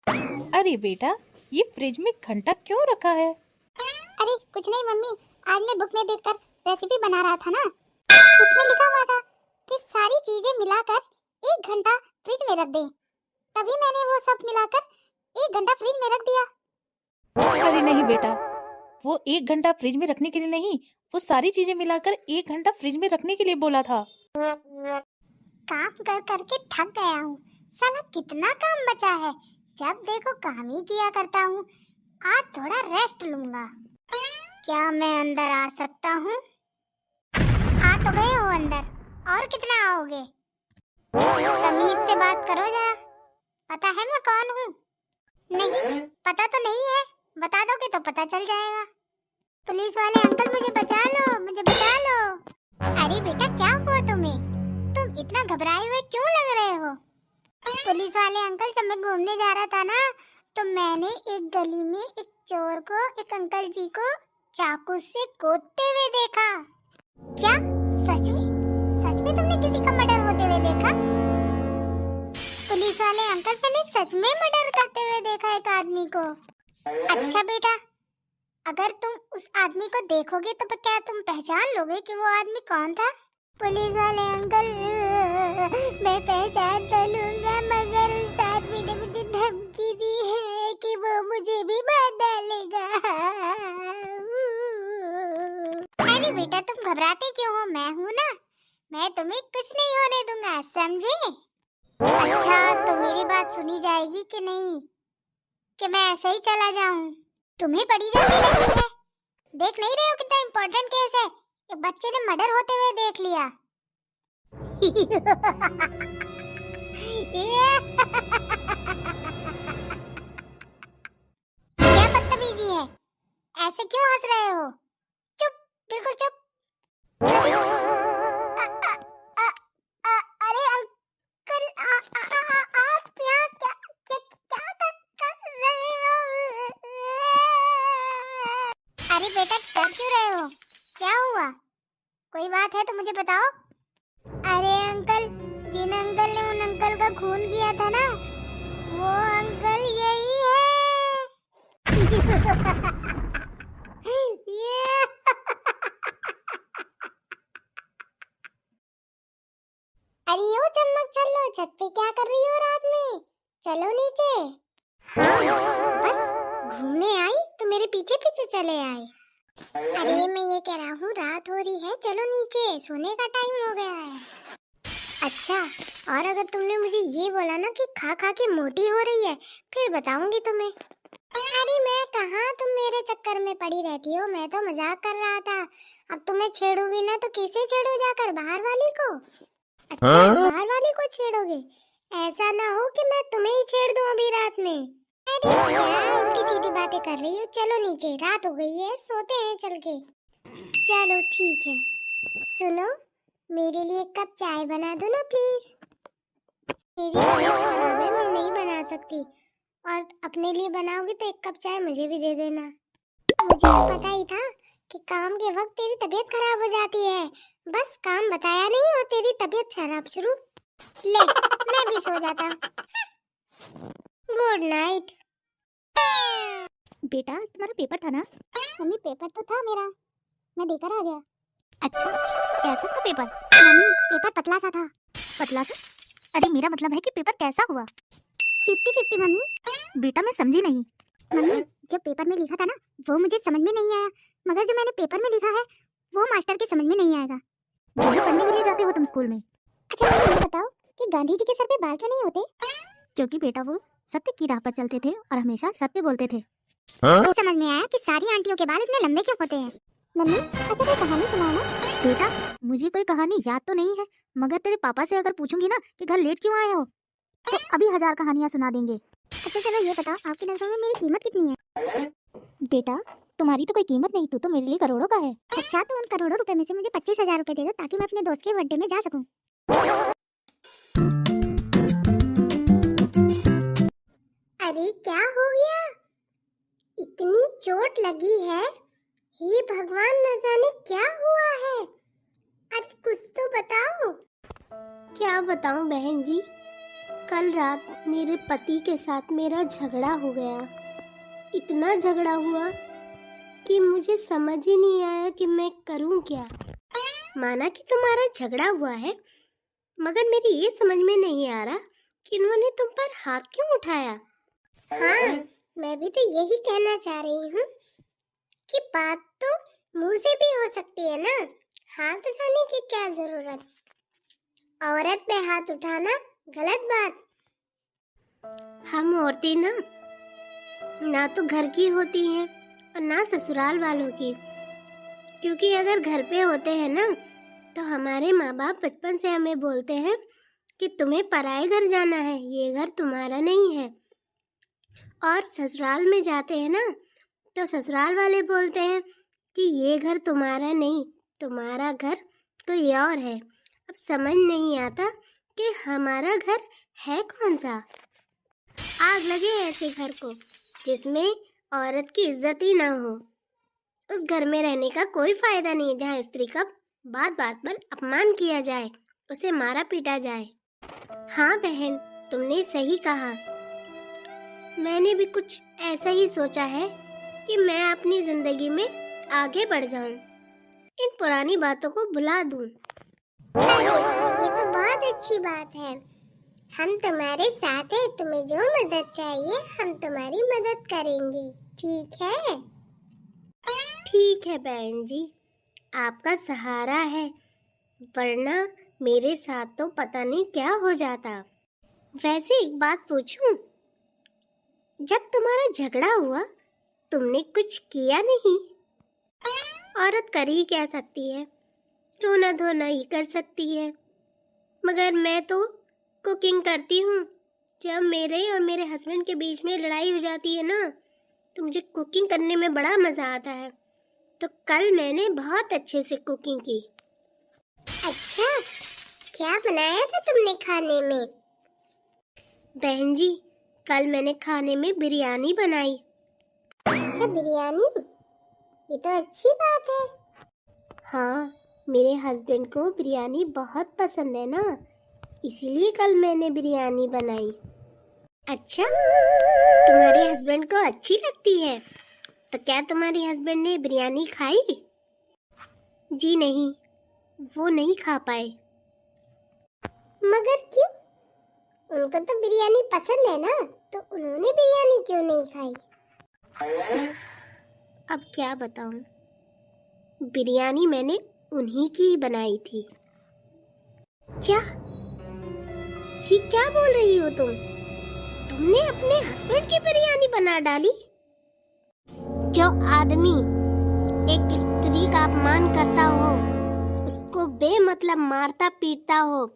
अरे बेटा, ये फ्रिज में घंटा क्यों रखा है? अरे कुछ नहीं मम्मी, आज मैं बुक में देखकर रेसिपी बना रहा था ना, उसमें लिखा हुआ था कि सारी चीजें मिलाकर 1 घंटा फ्रिज में रख दें। तभी मैंने वो सब मिलाकर 1 घंटा फ्रिज में रख दिया। अरे नहीं बेटा, वो 1 घंटा फ्रिज में रखने के लिए नहीं, वो सारी चीजें मिलाकर 1 घंटा फ्रिज में रखने के लिए बोला था। काम कर करके थक गया हूँ। साला कितना काम बचा है, जब देखो काम ही किया करता हूँ। आज थोड़ा रेस्ट लूंगा। क्या मैं अंदर आ सकता हूँ? आ तो गए हो अंदर, और कितना आओगे? तमीज से बात करो जरा। पता है मैं कौन हूँ? नहीं पता तो नहीं है, बता दोगे तो पता चल जाएगा। पुलिस वाले अंकल मुझे बचा लो, मुझे बचा लो। अरे बेटा क्या हुआ तुम्हें? तुम इतना घबराए हुए क्यों लग रहे हो? पुलिस वाले अंकल, जब मैं घूमने जा रहा था ना, तो मैंने एक गली में एक चोर को, एक अंकल जी को चाकू से गोदते हुए देखा। क्या? सच में? सच में तुमने किसी का मर्डर होते हुए देखा? पुलिस वाले अंकल, मैंने सच में मर्डर करते हुए देखा एक आदमी को। अच्छा बेटा, अगर तुम उस आदमी को देखोगे तो क्या तुम पहचान लोगे कि वो आदमी कौन था? पुलिस वाले अंकल, मैं पहचान तो लूंगा, मगर उस आदमी ने मुझे धमकी दी है कि वो मुझे भी मार डालेगा। अरे बेटा तुम घबराते क्यों हो? मैं हूँ ना, मैं तुम्हें कुछ नहीं होने दूंगा, समझे? अच्छा तो मेरी बात सुनी जाएगी कि नहीं, कि मैं ऐसे ही चला जाऊं? तुम्हें बड़ी जल्दी लगी है। देख नहीं रहे हो कितना इम्पोर्टेंट केस है? एक बच्चे ने मर्डर होते हुए देख लिया। क्या बदतमीजी है? ऐसे क्यों हंस रहे हो? चुप, बिल्कुल चुप। अरे अरे अंकल, आप यहाँ क्या क्या क्या कर रहे हो? अरे बेटा डर क्यों रहे हो? क्या हुआ? कोई बात है तो मुझे बताओ। अरे अंकल, जिन अंकल ने उन अंकल का खून किया था ना, वो अंकल यही है। ये अरे यो चम्मक, चलो छत पे क्या कर रही हो रात में? चलो नीचे। हाँ बस घूमने आई तो मेरे पीछे पीछे चले आए। अरे मैं ये कह रहा हूँ, रात हो रही है, चलो नीचे, सोने का टाइम हो गया है। अच्छा, और अगर तुमने मुझे ये बोला ना कि खा खा के मोटी हो रही है, फिर बताऊंगी तुम्हें। अरे मैं कहाँ, तुम मेरे चक्कर में पड़ी रहती हो, मैं तो मजाक कर रहा था। अब तुम्हें छेड़ू भी ना तो किसे छेड़ू जाकर, बाहर वाली को? अच्छा बाहर वाली को छेड़ोगे? ऐसा ना हो कि मैं तुम्हें ही छेड़ दूं अभी रात में। अरे क्या उल्टी सीधी बातें कर रही हो? चलो नीचे, रात हो गई है, सोते हैं चल के। चलो ठीक है। सुनो, मेरे लिए एक कप चाय बना दो ना प्लीज। मेरी तबीयत खराब है, मैं नहीं बना सकती, और अपने लिए बनाओगी तो एक कप चाय मुझे भी दे देना। मुझे तो पता ही था कि काम के वक्त तेरी तबीयत खराब हो जाती है। बस काम बताया नहीं और तेरी तबीयत खराब शुरू। ले, मैं भी सो जाता। Good night. बेटा आज तुम्हारा पेपर था ना? मम्मी पेपर तो था मेरा, मैं देकर आ गया। अच्छा, कैसा था पेपर? मम्मी पेपर पतला सा था। पतला सा? अरे मेरा मतलब है कि पेपर कैसा हुआ? 50-50 मम्मी। बेटा मैं समझी नहीं। मम्मी जो पेपर में लिखा था ना, वो मुझे समझ में नहीं आया, मगर जो मैंने पेपर में लिखा है वो मास्टर के समझ में नहीं आएगा। यही पढ़ने के लिए जाते हो तुम स्कूल में? अच्छा मुझे ये बताओ कि गांधी जी के सर पे बाल क्यों नहीं होते? क्योंकि बेटा वो सत्य की राह पर चलते थे और हमेशा सत्य बोलते थे। नहीं समझ में आया कि सारी आंटियों के बाल इतने लंबे क्यों होते हैं। मम्मी अच्छा कोई कहानी सुनाओ ना। बेटा मुझे कोई कहानी याद तो नहीं है, मगर तेरे पापा से अगर पूछूंगी ना कि घर लेट क्यों आए हो, तो अभी 1000 कहानियां सुना देंगे। अच्छा चलो ये बताओ, आपकी नजरों में मेरी कीमत कितनी है? बेटा तुम्हारी तो कोई कीमत नहीं, तू तो मेरे लिए करोड़ों का है। अच्छा तो उन करोड़ों रुपए में से मुझे 25,000 रुपए दे दो, ताकि मैं अपने दोस्त के बर्थडे में जा सकूं। अरे क्या हो गया? इतनी चोट लगी है, हे भगवान न जाने क्या हुआ है। अरे कुछ तो बताओ। क्या बताऊं बहन जी, कल रात मेरे पति के साथ मेरा झगड़ा हो गया। इतना झगड़ा हुआ कि मुझे समझ ही नहीं आया कि मैं करूं क्या। माना कि तुम्हारा झगड़ा हुआ है, मगर मेरी ये समझ में नहीं आ रहा कि इन्होंने तुम पर हाथ क्यों उठाया। हाँ, मैं भी तो यही कहना चाह रही हूँ कि बात तो मुंह से भी हो सकती है ना, हाथ उठाने की क्या जरूरत। औरत पे हाथ उठाना गलत बात। हम औरतें ना तो घर की होती हैं और ना ससुराल वालों की, क्योंकि अगर घर पे होते हैं ना तो हमारे माँ बाप बचपन से हमें बोलते हैं कि तुम्हें पराए घर जाना है, ये घर तुम्हारा नहीं है। और ससुराल में जाते हैं ना तो ससुराल वाले बोलते हैं कि ये घर तुम्हारा नहीं, तुम्हारा घर कोई और है। अब समझ नहीं आता कि हमारा घर है कौन सा। आग लगे ऐसे घर को जिसमें औरत की इज्जत ही ना हो। उस घर में रहने का कोई फायदा नहीं जहाँ स्त्री का बात बात पर अपमान किया जाए, उसे मारा पीटा जाए। हाँ बहन, तुमने सही कहा। मैंने भी कुछ ऐसा ही सोचा है कि मैं अपनी जिंदगी में आगे बढ़ जाऊं, इन पुरानी बातों को भुला दूं। ये तो बहुत अच्छी बात है। हम तुम्हारे साथ हैं, तुम्हें जो मदद चाहिए हम तुम्हारी मदद करेंगे, ठीक है? ठीक है बहन जी, आपका सहारा है, वरना मेरे साथ तो पता नहीं क्या हो जाता। वैसे एक बात पूछूं, जब तुम्हारा झगड़ा हुआ तुमने कुछ किया नहीं? औरत कर ही क्या सकती है, रोना धोना ही कर सकती है। मगर मैं तो कुकिंग करती हूँ। जब मेरे और मेरे हस्बैंड के बीच में लड़ाई हो जाती है ना तो मुझे कुकिंग करने में बड़ा मजा आता है। तो कल मैंने बहुत अच्छे से कुकिंग की। अच्छा, क्या बनाया था तुमने खाने में? बहन जी, कल मैंने खाने में बिरयानी बनाई। अच्छा, बिरयानी, ये तो अच्छी बात है। हाँ, मेरे हस्बैंड को बिरयानी बहुत पसंद है ना, इसीलिए कल मैंने बिरयानी बनाई। अच्छा, तुम्हारे हस्बैंड को अच्छी लगती है, तो क्या तुम्हारे हस्बैंड ने बिरयानी खाई? जी नहीं, वो नहीं खा पाए। मगर क्यों? उनको तो बिरयानी पसंद है ना, तो उन्होंने बिरयानी क्यों नहीं खाई? अब क्या बताऊं, बिरयानी मैंने उन्हीं की बनाई थी। क्या? ये क्या बोल रही हो तुम? तुमने अपने हस्बैंड की बिरयानी बना डाली? जो आदमी एक स्त्री का अपमान करता हो, उसको बेमतलब मारता पीटता हो,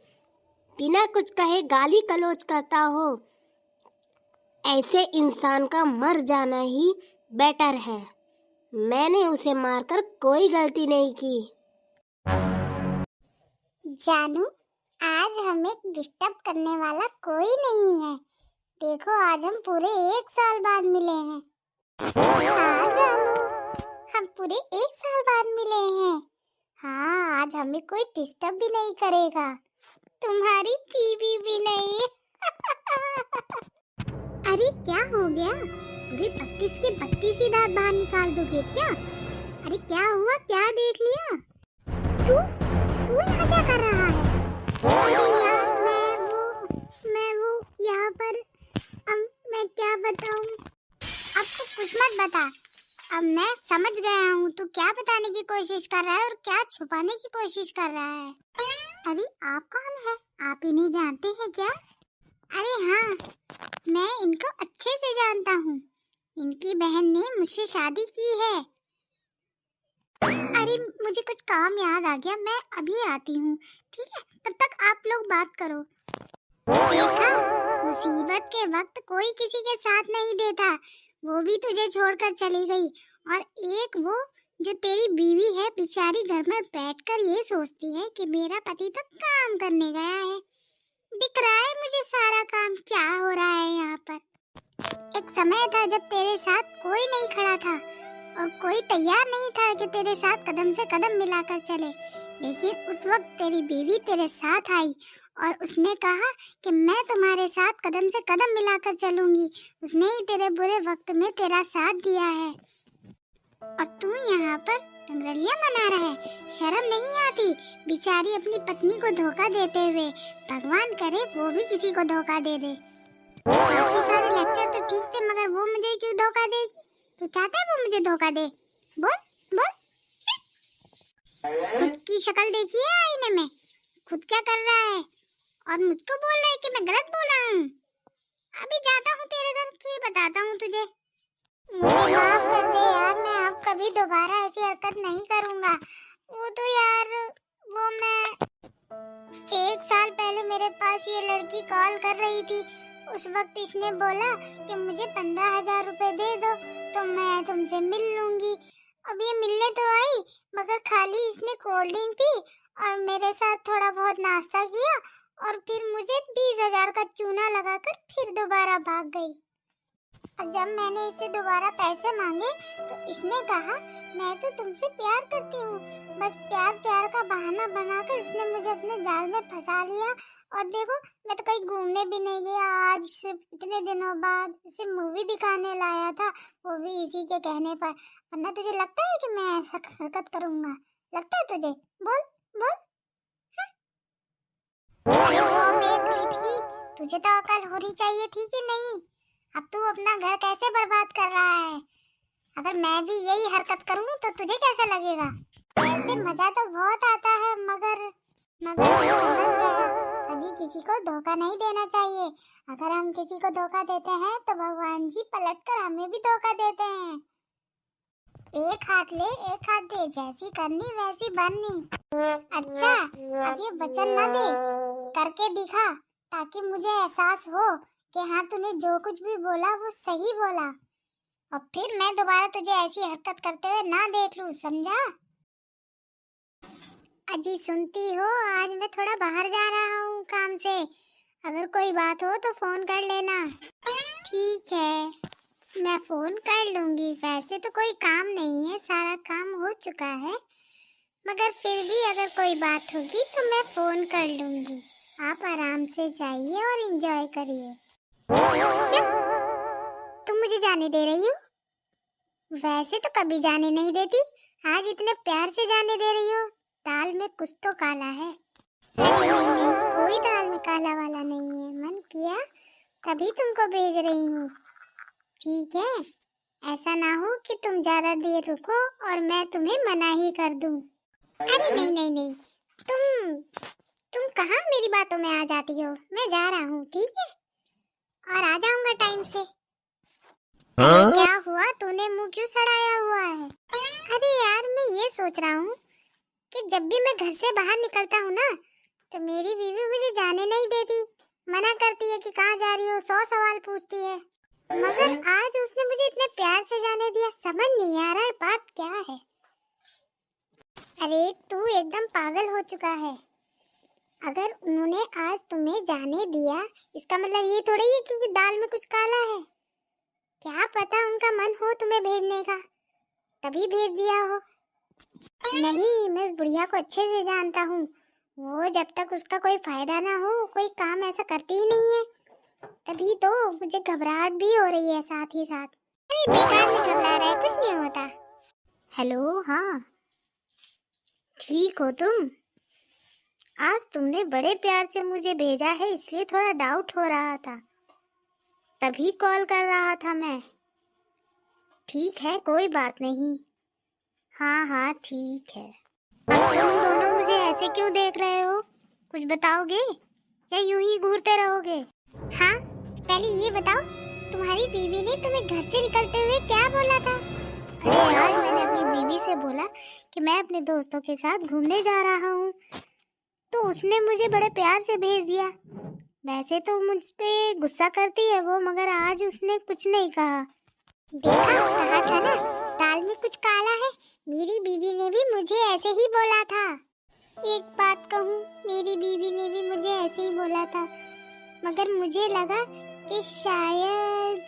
बिना कुछ कहे गाली गलौज करता हो, ऐसे इंसान का मर जाना ही बेटर है। मैंने उसे मारकर कोई गलती नहीं की। जानू, आज हमें डिस्टर्ब करने वाला कोई नहीं है। देखो, आज हम पूरे 1 साल बाद मिले हैं। हाँ जानू, हम पूरे 1 साल बाद मिले हैं। हाँ, आज हमें कोई डिस्टर्ब भी नहीं करेगा, तुम्हारी बीवी भी नहीं। अरे क्या हो गया? पूरे 32 के 32 ही दांत बाहर निकाल दोगे क्या? अरे क्या हुआ, क्या देख लिया? तू यहाँ क्या कर रहा है? अरे यार, मैं वो यहाँ पर, अब मैं क्या बताऊँ? अब तो कुछ मत बता, अब मैं समझ गया हूँ तू क्या बताने की कोशिश कर रहा है और क्या छुपाने की कोशिश कर रहा है। अरे आप कौन है? आप इन्हें जानते हैं क्या? अरे हाँ, मैं इनको अच्छे से जानता हूँ। इनकी बहन ने मुझसे शादी की है। अरे मुझे कुछ काम याद आ गया, मैं अभी आती हूँ, ठीक है? तब तक आप लोग बात करो। देखा, मुसीबत के वक्त कोई किसी के साथ नहीं देता, वो भी तुझे छोड़कर चली गई। और एक वो जो तेरी बीवी है, बेचारी घर में बैठकर ये सोचती है कि मेरा पति तो काम करने गया है। दिख रहा है मुझे सारा काम क्या हो रहा है यहाँ पर। एक समय था जब तेरे साथ कोई नहीं खड़ा था और कोई तैयार नहीं था कि तेरे साथ कदम से कदम मिलाकर चले, लेकिन उस वक्त तेरी बीवी तेरे साथ आई और उसने कहा कि मैं तुम्हारे साथ कदम से कदम मिलाकर चलूंगी। उसने ही तेरे बुरे वक्त में तेरा साथ दिया है और तू यहाँ पर रंगरलियां मना रहा है। शर्म नहीं आती बेचारी अपनी पत्नी को धोखा देते हुए। भगवान करे वो भी किसी को धोखा दे दे। बाकी सारे लेक्चर तो ठीक थे मगर वो मुझे क्यों धोखा देगी? तू चाहता है वो मुझे धोखा दे? बोल बोल। खुद की शक्ल देखी है आईने में? खुद क्या कर रहा है और मुझको बोल रहा है कि मैं गलत बोल रहा हूँ। अभी जाता हूँ तेरे घर, फिर बताता हूँ तुझे। मुझे माफ कर दे यार, मैं अब कभी दोबारा ऐसी हरकत नहीं करूँगा। वो तो यार वो मैं 1 साल पहले मेरे पास ये लड़की कॉल कर रही थी। उस वक्त इसने बोला कि मुझे 15,000 रुपए दे दो तो मैं तुमसे मिल लूंगी। अब ये मिलने तो आई मगर खाली इसने कोल्ड ड्रिंक पी और मेरे साथ थोड़ा बहुत नाश्ता किया और फिर मुझे 20,000 का चूना लगाकर फिर दोबारा भाग गई। और जब मैंने इससे दोबारा पैसे मांगे तो इसने कहा मैं तो तुमसे प्यार करती हूँ। बस प्यार प्यार का बहाना बनाकर इसने मुझे अपने जाल में फंसा लिया। और देखो मैं तो कहीं घूमने भी नहीं गया। आज सिर्फ इतने दिनों बाद इसे मूवी दिखाने लाया था, वो भी इसी के कहने पर। वरना तुझे लगता है कि मैं ऐसा हरकत करूँगा? लगता है तुझे? बोल बोल। अरे वो बेवकूफ थी, तुझे तो अकल होनी चाहिए थी कि नहीं? अब तू अपना घर कैसे बर्बाद कर रहा है? अगर मैं भी यही हरकत करूं तो तुझे कैसा लगेगा? ऐसे मजा तो बहुत आता है मगर मैं समझ गया कभी किसी को धोखा नहीं देना चाहिए। अगर हम किसी को धोखा देते हैं तो भगवान जी पलटकर हमें भी धोखा देते हैं। एक हाथ ले एक हाथ दे, जैसी करनी वैसी बननी। अच्छा अब ये वचन न दे, करके दिखा ताकि मुझे एहसास हो कि हाँ तूने जो कुछ भी बोला वो सही बोला और फिर मैं दोबारा तुझे ऐसी हरकत करते हुए ना देख लूं, समझा? अजी सुनती हो, आज मैं थोड़ा बाहर जा रहा हूँ काम से। अगर कोई बात हो तो फोन कर लेना। ठीक है, मैं फोन कर लूंगी। वैसे तो कोई काम नहीं है, सारा काम हो चुका है, मगर फिर भी अगर कोई बात होगी तो मैं फोन कर लूंगी। आप आराम से जाइए और एंजॉय करिए। क्या तुम मुझे जाने दे रही हो? वैसे तो कभी जाने नहीं देती, आज इतने प्यार से जाने दे रही हो। दाल में कुछ तो काला है। अरे नहीं नहीं, कोई दाल में काला वाला नहीं है। मन किया तभी तुमको भेज रही हूँ। ठीक है, ऐसा ना हो कि तुम ज्यादा देर रुको और मैं तुम्हें मना ही कर दूं। अरे नहीं नहीं नहीं, तुम कहाँ मेरी बातों में आ जाती हो? मैं जा रहा हूँ, ठीक है, और आ जाऊंगा टाइम से। क्या हुआ, तूने मुंह क्यों सड़ाया हुआ है? अरे यार मैं ये सोच रहा हूँ कि जब भी मैं घर से बाहर निकलता हूँ ना तो मेरी बीवी मुझे जाने नहीं देती, मना करती है कि कहाँ जा रही हो, 100 सवाल पूछती है। मगर आज उसने मुझे इतने प्यार से जाने दिया, समझ नहीं आ रहा है बात क्या है। अरे तू एकदम पागल हो चुका है। अगर उन्होंने आज तुम्हें जाने दिया इसका मतलब ये थोड़ी है क्योंकि दाल में कुछ काला है। क्या पता उनका मन हो तुम्हें भेजने का, तभी भेज दिया हो। नहीं, मैं उस बुढ़िया को अच्छे से जानता हूँ। वो जब तक उसका कोई फायदा ना हो कोई काम ऐसा करती ही नहीं है। तभी तो मुझे घबराहट भी हो रही है साथ ही साथ। अरे बेकार में घबरा रहा है, कुछ नहीं होता। हेलो, हाँ ठीक हो तुम? आज तुमने बड़े प्यार से मुझे भेजा है इसलिए थोड़ा डाउट हो रहा था, तभी कॉल कर रहा था मैं। ठीक है, कोई बात नहीं। हाँ हाँ ठीक है। अब तुम दोनों मुझे ऐसे क्यों देख रहे हो? कुछ बताओगे या यूं ही घूरते रहोगे? हाँ, पहले ये बताओ तुम्हारी बीवी ने तुम्हें घर से निकलते हुए क्या बोला था? अरे आज मैंने अपनी बीवी से बोला कि मैं अपने दोस्तों के साथ घूमने जा रहा हूँ, तो उसने मुझे बड़े प्यार से भेज दिया। वैसे तो मुझ पे गुस्सा करती है वो, मगर आज उसने कुछ नहीं कहा। देखा, कहा था ना दाल में कुछ काला है। मेरी बीवी ने भी मुझे ऐसे ही बोला था। एक बात कहूँ, मेरी बीवी ने भी मुझे ऐसे ही बोला था, मगर मुझे लगा कि शायद,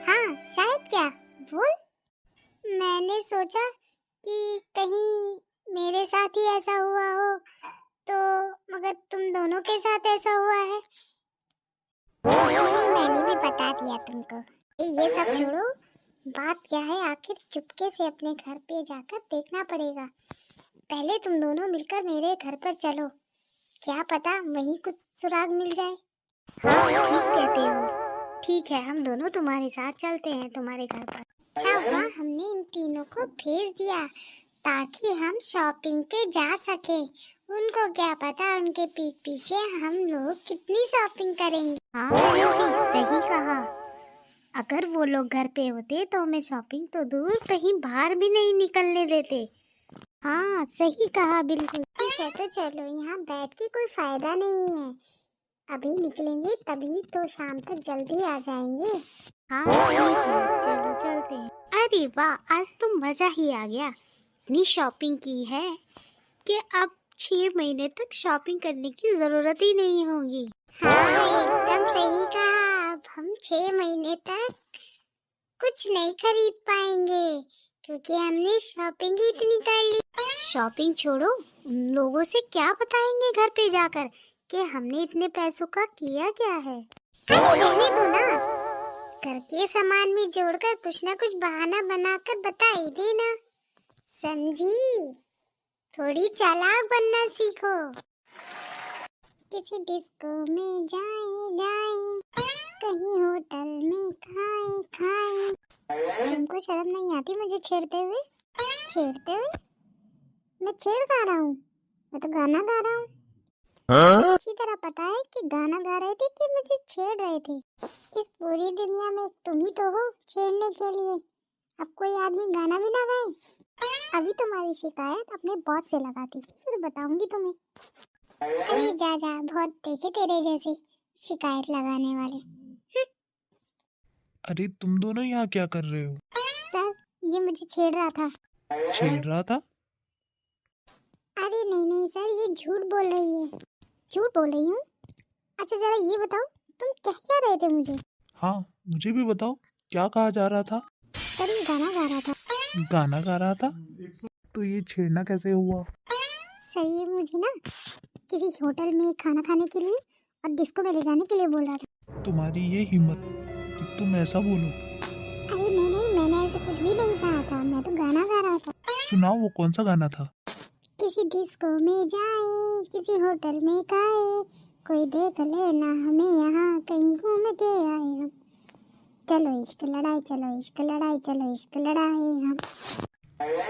हाँ शायद क्या, बोल। मैंने सोचा कि कहीं मेरे साथ ही ऐसा हुआ हो तो मगर तुम दोनों के साथ ऐसा हुआ है, इसीलिए मैंने भी बता दिया तुमको। ये सब छोड़ो, बात क्या है आखिर? चुपके से अपने घर पे जाकर देखना पड़ेगा। पहले तुम दोनों मिलकर मेरे घर पर चलो, क्या पता वहीं कुछ सुराग मिल जाए। हाँ ठीक कहते हो, ठीक है हम दोनों तुम्हारे साथ चलते हैं तुम्हारे घर पर। अच्छा हुआ हमने इन तीनों को भेज दिया ताकि हम शॉपिंग पे जा सके। उनको क्या पता उनके पीठ पीछे हम लोग कितनी शॉपिंग करेंगे। हाँ बहन जी सही कहा, अगर वो लोग घर पे होते तो हमें शॉपिंग तो दूर कहीं बाहर भी नहीं निकलने देते। हाँ सही कहा बिल्कुल। ठीक है तो चलो, यहाँ बैठ के कोई फायदा नहीं है, अभी निकलेंगे तभी तो शाम तक जल्दी आ जाएंगे। हाँ ठीक है चलो चलते हैं। अरे वाह आज तो मजा ही आ गया, इतनी शॉपिंग की है कि अब 6 महीने तक शॉपिंग करने की जरूरत ही नहीं होगी। हाँ एकदम सही कहा, अब हम 6 महीने तक कुछ नहीं खरीद पाएंगे क्योंकि हमने शॉपिंग ही इतनी कर ली। शॉपिंग छोड़ो, उन लोगों से क्या बताएंगे घर पे जाकर कि हमने इतने पैसों का किया क्या है। अरे रहने दो ना, घर के सामान में जोड़कर कुछ ना कुछ बहाना बनाकर बता ही देना, समझी? थोड़ी चालाक बनना सीखो। किसी डिस्को में जाए, कहीं होटल में खाए। तुमको शर्म नहीं आती मुझे छेड़ते हुए? मैं छेड़ गा रहा हूँ? मैं तो गाना गा रहा हूँ। अच्छी तरह पता है कि गाना गा रहे थे कि मुझे छेड़ रहे थे। इस पूरी दुनिया में एक तुम ही तो हो छेड़ने के लिए, अब कोई आदमी गाना भी ना गाए। अभी तुम्हारी शिकायत अपने बॉस से लगाती, फिर बताऊंगी तुम्हें। अरे जा जा, बहुत देखे तेरे जैसे शिकायत लगाने वाले। अरे तुम दोनों यहाँ क्या कर रहे हो? सर ये मुझे छेड़ रहा था। छेड़ रहा था? अरे नहीं सर, ये झूठ बोल रही है। झूठ बोल रही हूँ? अच्छा जरा ये बताओ तुम कह क्या रहे थे मुझे? हाँ मुझे भी बताओ क्या कहा जा रहा था? सर ये गाना गा रहा था। गाना गा रहा था? तो ये छेड़ना कैसे हुआ? सर ये मुझे ना किसी होटल में खाना खाने के लिए और डिस्को में ले जाने के लिए बोल रहा था। तुम्हारी ये हिम्मत कि तुम ऐसा बोलो? अरे नहीं मैंने ऐसा कुछ भी नहीं कहा था, मैं तो गाना गा रहा था। सुनाओ वो कौन सा गाना था? किसी डिस्को में जाए, किसी होटल में खाए, कोई देख लेना हमें यहाँ कहीं घूम के आए हम। चलो इश्क लड़ाई, चलो इश्क लड़ाई, चलो इश्क लड़ाई हम।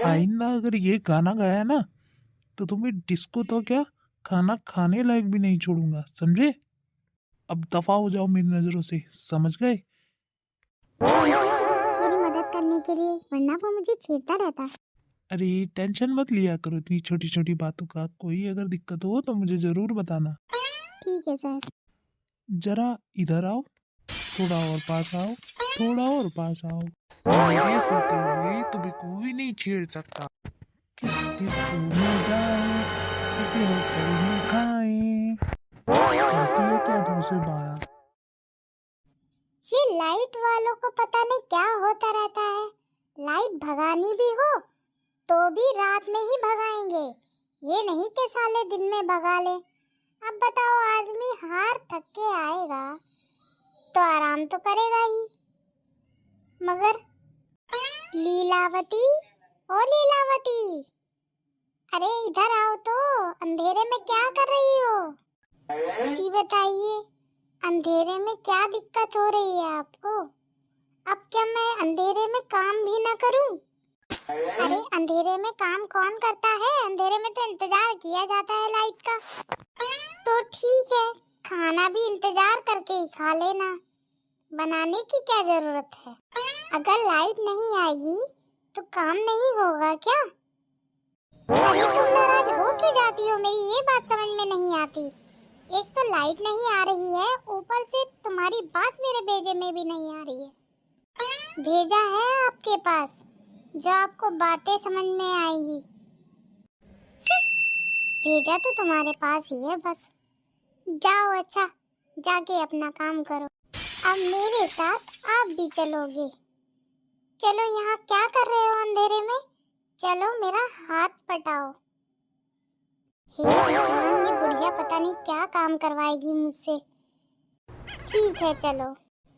आइंदा अगर ये गाना गाया ना तो तुम्हें डिस्को तो क्या खाना खाने लायक भी नहीं छोड़ूंगा, समझे? अब दफा हो जाओ मेरी नजरों से, समझ गए? मेरी मदद करने के लिए, वरना वो मुझे छेड़ता रहता। अरे टेंशन मत लिया करो इतनी छोटी छोटी बातों का, कोई अगर दिक्कत हो तो मुझे जरूर बताना। ठीक है सर। जरा इधर आओ, थोड़ा और पास आओ, थोड़ा और पास आओ। मेरे होते हुए तुम्हें कोई नहीं छेड़ सकता। किसी डिस्को में जाए, किसी होटल में खाए, करती है क्या 2 से 12? ये लाइट वालों को पता नहीं क्या होता रहता है, लाइट भगानी भी हो तो भी रात में ही भगाएंगे, ये नहीं कि साले दिन में भगा ले। अब बताओ आदमी हार थक के आएगा तो आराम तो करेगा ही, मगर लीलावती ओ लीलावती, अरे इधर आओ तो, अंधेरे में क्या कर रही हो? जी बताइए, अंधेरे में क्या दिक्कत हो रही है आपको? अब क्या मैं अंधेरे में काम भी ना करूं? अरे अंधेरे में काम कौन करता है? अंधेरे में तो इंतजार किया जाता है लाइट का। तो ठीक है, खाना भी इंतजार करके ही खा लेना, बनाने की क्या जरूरत है? अगर लाइट नहीं आएगी तो काम नहीं होगा क्या? अरे तुम नाराज हो क्यों जाती हो? मेरी ये बात समझ में नहीं आती। एक तो लाइट नहीं आ रही है, ऊपर से तुम्हारी बात मेरे भेजे में भी नहीं आ रही है। भेजा है आपके पास जो आपको बातें समझ में आएगी, भेजा तो तुम्हारे पास ही है बस। जाओ अच्छा, जाके अपना काम करो। अब मेरे साथ आप भी चलोगे? चलो, यहाँ क्या कर रहे हो अंधेरे में? चलो मेरा हाथ पटाओ। हे भगवान, ये बुढ़िया पता नहीं क्या काम करवाएगी मुझसे। ठीक है चलो।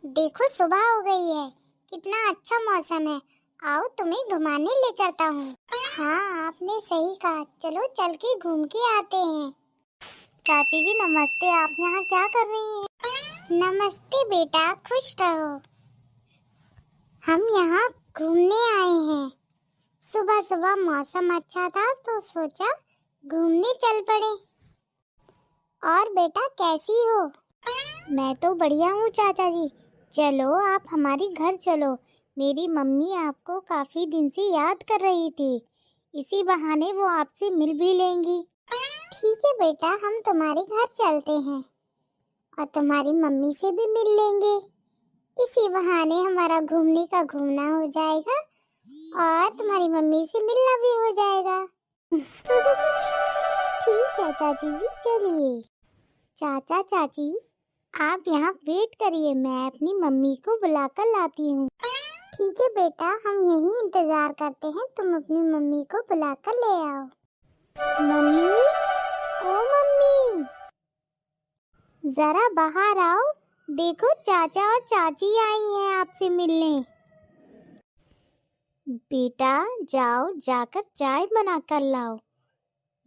देखो सुबह हो गई है, कितना अच्छा मौसम है। आओ तुम्हें घुमाने ले चलता हूँ। हाँ आपने सही कहा, चलो चल के घूम के आते हैं। चाची जी नमस्ते, आप यहाँ क्या कर रही हैं? नमस्ते बेटा, खुश रहो। हम यहाँ घूमने आए हैं। सुबह सुबह मौसम अच्छा था तो सोचा घूमने चल पड़े। और बेटा कैसी हो? मैं तो बढ़िया हूँ चाचा जी। चलो आप हमारे घर चलो, मेरी मम्मी आपको काफी दिन से याद कर रही थी, इसी बहाने वो आपसे मिल भी लेंगी। ठीक है बेटा, हम तुम्हारे घर चलते हैं और तुम्हारी मम्मी से भी मिल लेंगे। इसी बहाने हमारा घूमने का घूमना हो जाएगा और तुम्हारी मम्मी से मिलना भी हो जाएगा। ठीक है चाची जी, चलिए। चाचा चाची आप यहाँ वेट करिए, मैं अपनी मम्मी को बुलाकर लाती हूँ। ठीक है बेटा, हम यहीं इंतजार करते हैं, तुम अपनी मम्मी को बुलाकर ले आओ। मम्मी, ओ मम्मी, जरा बाहर आओ, देखो चाचा और चाची आई हैं आपसे मिलने। बेटा जाओ, जाकर चाय बना कर लाओ,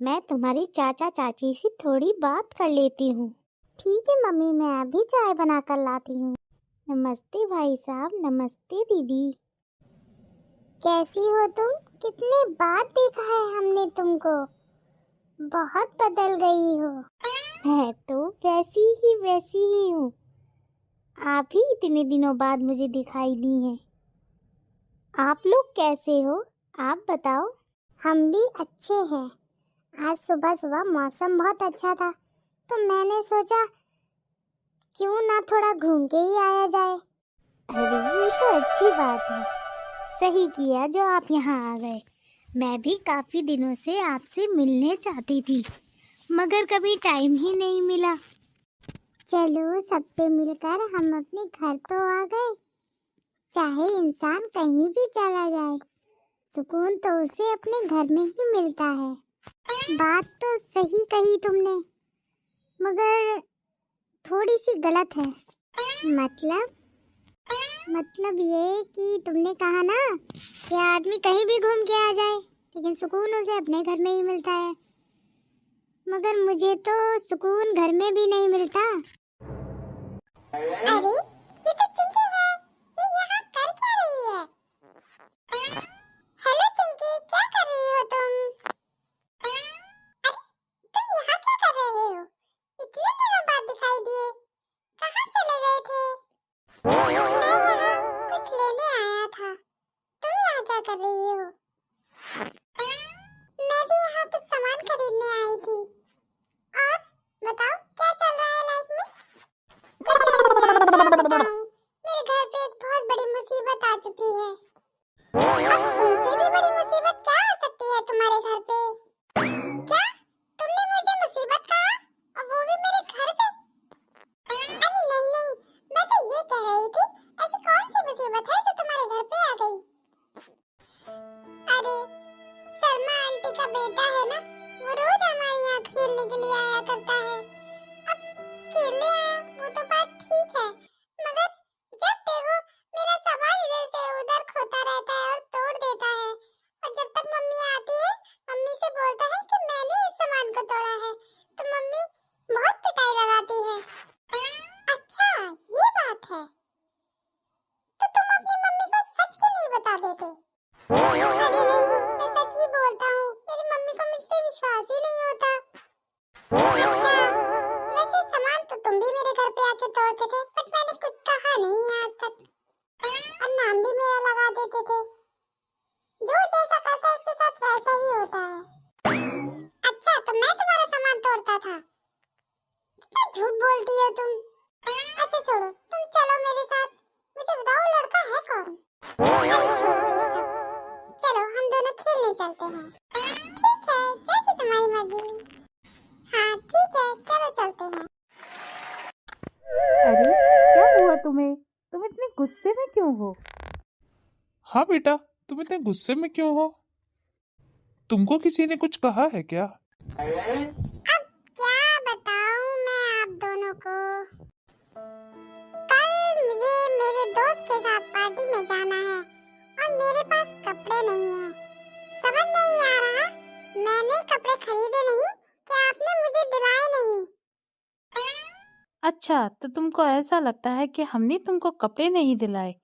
मैं तुम्हारी चाचा चाची से थोड़ी बात कर लेती हूँ। ठीक है मम्मी, मैं अभी चाय बना कर लाती हूँ। नमस्ते भाई साहब, नमस्ते दीदी। कैसी हो तुम? कितने बाद देखा है हमने तुमको, बहुत बदल गई हो। मैं तो वैसी ही हूँ, आप ही इतने दिनों बाद मुझे दिखाई दी हैं। आप लोग कैसे हो, आप बताओ। हम भी अच्छे हैं। आज सुबह सुबह मौसम बहुत अच्छा था तो मैंने सोचा क्यों ना थोड़ा घूम के ही आया जाए। अरे ये तो अच्छी बात है, सही किया जो आप यहाँ आ गए। मैं भी काफ़ी दिनों से आपसे मिलने चाहती थी मगर कभी टाइम ही नहीं मिला। चलो सबसे मिलकर हम अपने घर तो आ गए। चाहे इंसान कहीं भी चला जाए, सुकून तो उसे अपने घर में ही मिलता है। बात तो सही कही तुमने, मगर थोड़ी सी गलत है। मतलब ये कि तुमने कहा ना कि आदमी कहीं भी घूम के आ जाए लेकिन सुकून उसे अपने घर में ही मिलता है, मगर मुझे तो सुकून घर में भी नहीं मिलता। अरे ये तो चिंकी है, ये यहाँ कर क्या रही है? हेलो चिंकी, क्या कर रही हो तुम? अरे तुम यहाँ क्या कर रहे हो? इतने दिनों बाद दिखाई दिए, कहाँ चले गए थे? मैं यहाँ कुछ लेने आया था, तुम यहाँ क्या कर रही हो? मैं भी यहाँ कुछ सामान खरीदने आई थी। और बताओ क्या चल रहा है लाइफ में? कुछ नहीं यार, क्या बताऊं? मेरे घर पे एक बहुत बड़ी मुसीबत आ चुकी है। अब तुमसे भी बड़ी मुसीबत क्या आ सकती है तुम्हारे घर पे? क्या तुमने मुझे मुसीबत कहा, और वो भी मेरे घर पे? अरे नहीं, मैं तो ये कह रही थी ऐसी कौन सी मुसीबत है जो तुम्हारे घर पे आ गई? अरे शर्मा आंटी का बेटा है ना, वो रोज हमारे यहाँ खेलने के लिए आया करता है। अब खेलने आया वो तो बात ठीक है, मगर जब देखो मेरा सामान इधर से उधर खोता रहता है और तोड़ देता है, और जब तक मम्मी आती है मम्मी से बोलता है कि मैंने इस सामान को तोड़ा है, तो मम्मी बहुत पिटाई लगाती है। अच्छा ये बात है, तो तुम अपनी मम्मी को सच क्यों नहीं बता देते? अरे नहीं, मैं सच ही बोलता हूँ, मेरी मम्मी को मुझ पे विश्वास ही नहीं होता। अच्छा वैसे सामान तो तुम भी मेरे घर पे आके तोड़ते थे, बट मैंने कुछ कहा नहीं आज तक, और नाम भी मेरा लगा देते थे। जो जैसा करता है उसके साथ वैसा ही होता है। अच्छा तो मैं तुम्हारा सामान तोड़ता था? कितना झूठ बोलती हो तुम। अच्छा छोड़ो, तुम चलो मेरे साथ, मुझे बताओ लड़का है कौन? अरे छोड़ो ये सब, चलो हम दोनों खेलने चलते हैं। ठीक है, जैसे तुम्हारी मर्जी। हाँ ठीक है, चलो चलते हैं। अरे क्या हुआ तुम्हें, तुम इतने गुस्से में क्यों हो? हाँ बेटा, तुम इतने गुस्से में क्यों हो? तुमको किसी ने कुछ कहा है क्या? अब क्या बताऊं मैं आप दोनों को। कल मुझे मेरे दोस्त के साथ पार्टी में जाना है और मेरे पास कपड़े नहीं हैं। समझ नहीं आ रहा मैंने कपड़े खरीदे नहीं कि आपने मुझे दिलाए नहीं। अच्छा, तो तुमको ऐसा लगता है कि हमने तुमको कपड़े नहीं दिलाए?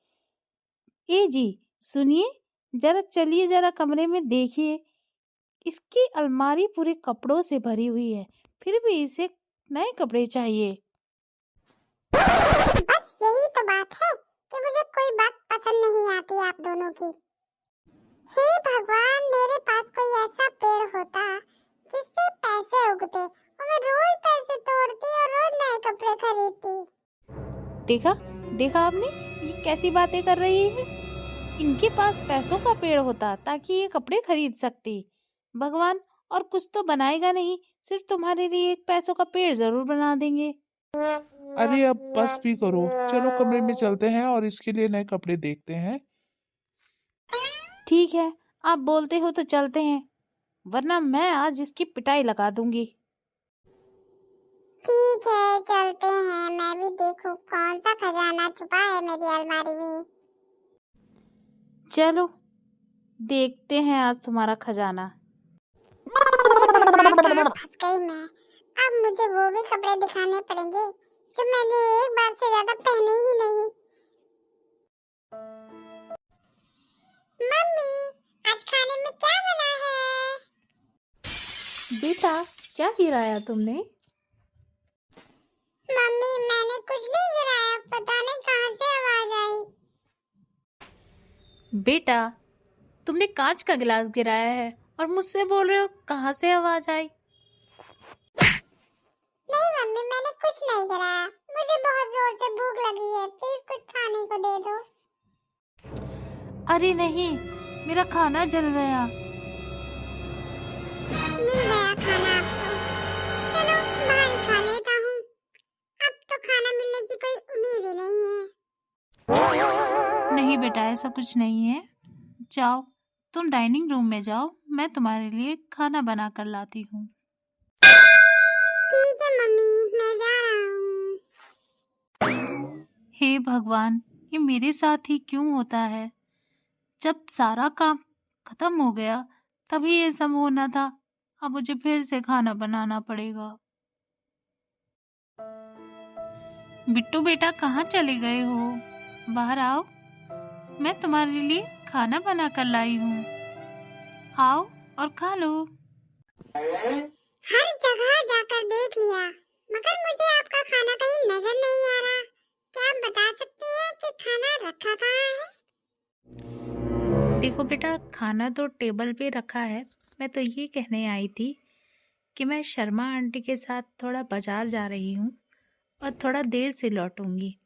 ए जी, सुनिए, जरा चलिए, जरा कमरे में देखिए। इसकी अलमारी पूरे कपड़ों से भरी हुई है, फिर भी इसे नए कपड़े चाहिए। बस यही तो बात है कि मुझे कोई बात पसंद नहीं आती आप दोनों की। हे भगवान, मेरे पास कोई ऐसा पेड़ होता जिससे पैसे उगते और मैं रोज पैसे तोड़ती और रोज नए कपड़े खरीदती। देखा देखा आपने, ये कैसी बातें कर रही है। इनके पास पैसों का पेड़ होता ताकि ये कपड़े खरीद सकती। भगवान और कुछ तो बनाएगा नहीं, सिर्फ तुम्हारे लिए एक पैसों का पेड़ जरूर बना देंगे। अरे अब बस भी करो, चलो कमरे में चलते हैं और इसके लिए नए कपड़े देखते हैं। ठीक है, आप बोलते हो तो चलते हैं, वरना मैं आज इसकी पिटाई लगा दूंगी। ठीक है चलते हैं, मैं भी देखूं कौन सा खजाना छुपा है मेरी अलमारी में। चलो देखते हैं आज तुम्हारा खजाना। फंस गई मैं। अब मुझे वो भी कपड़े दिखाने पड़ेंगे जो मैंने एक बार से ज्यादा पहने ही नहीं। मम्मी, आज खाने में क्या बना है? बेटा, क्या गिराया तुमने? मम्मी, मैंने कुछ नहीं गिराया, पता नहीं कहां से आवाज आई। बेटा, तुमने कांच का गिलास गिराया है और मुझसे बोल रहे हो कहाँ से आवाज आई? नहीं मम्मी, मैंने कुछ नहीं गिराया। मुझे बहुत जोर से भूख लगी है, प्लीज कुछ खाने को दे दो। अरे नहीं, मेरा खाना जल गया। मिल गया खाना अब तो। चलो बाहर ही खा लेता हूँ। अब तो खाना मिलने की कोई उम्मीद ही नहीं है। नहीं बेटा, ऐसा कुछ नहीं है। जाओ, तुम डाइनिंग रूम में जाओ, मैं तुम्हारे लिए खाना बना कर लाती हूँ। ठीक है मम्मी, मैं जा रहा हूँ। हे भगवान, ये मेरे साथ ही क्यों होता है? जब सारा काम खत्म हो गया तभी ये सब होना था। अब मुझे फिर से खाना बनाना पड़ेगा। बिट्टू बेटा, कहाँ चले गए हो? बाहर आओ, मैं तुम्हारे लिए खाना बना कर लाई हूँ। आओ और खा लो। हर जगह जाकर देख लिया, मगर मुझे आपका खाना कहीं नजर नहीं आ रहा। क्या आप बता सकती हैं कि खाना रखा कहाँ है? देखो बेटा, खाना तो टेबल पे रखा है। मैं तो ये कहने आई थी कि मैं शर्मा आंटी के साथ थोड़ा बाजार जा रही हूँ और थोड़ा देर से लौटूंगी।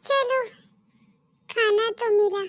चलो, खाना तो मिला,